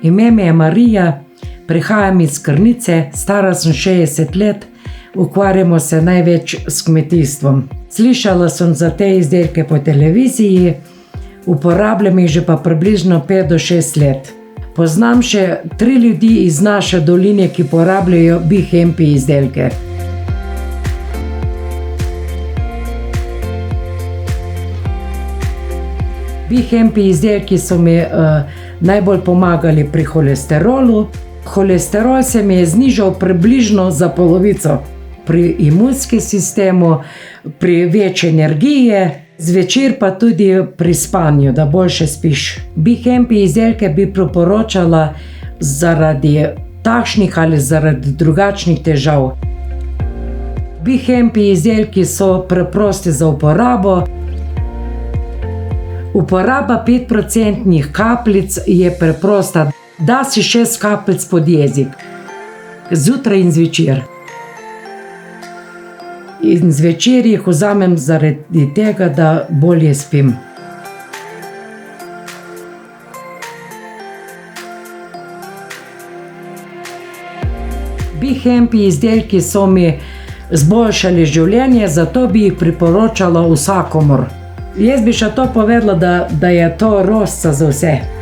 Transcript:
Ime mi je Marija, prihajam iz Krnice, stara sem 60 let, ukvarjamo se največ s kmetijstvom. Slišala sem za te izdelke po televiziji, uporabljam jih že pa približno 5 do 6 let. Poznam še 3 ljudi iz naše doline, ki uporabljajo Bihempi izdelke. Bihempi izdelki so mi najbolj pomagali pri holesterolu. Holesterol se mi je znižal približno za polovico. Pri imunskem sistemu, pri večji energiji, zvečer pa tudi pri spanju, da boljše spiš. Bihempi izdelke bi priporočala zaradi takšnih ali zaradi drugačnih težav. Bihempi izdelki so preprosti za uporabo. Uporaba 5% kapljic je preprosta. Da si 6 kapljic pod jezik, zjutraj in zvečer. In zvečer jih vzamem zaradi tega, da bolje spim. Bihempi izdelki so mi zboljšali življenje, zato bi jih priporočala vsakomur. Jaz bi še to povedala, da je to rožica za vse.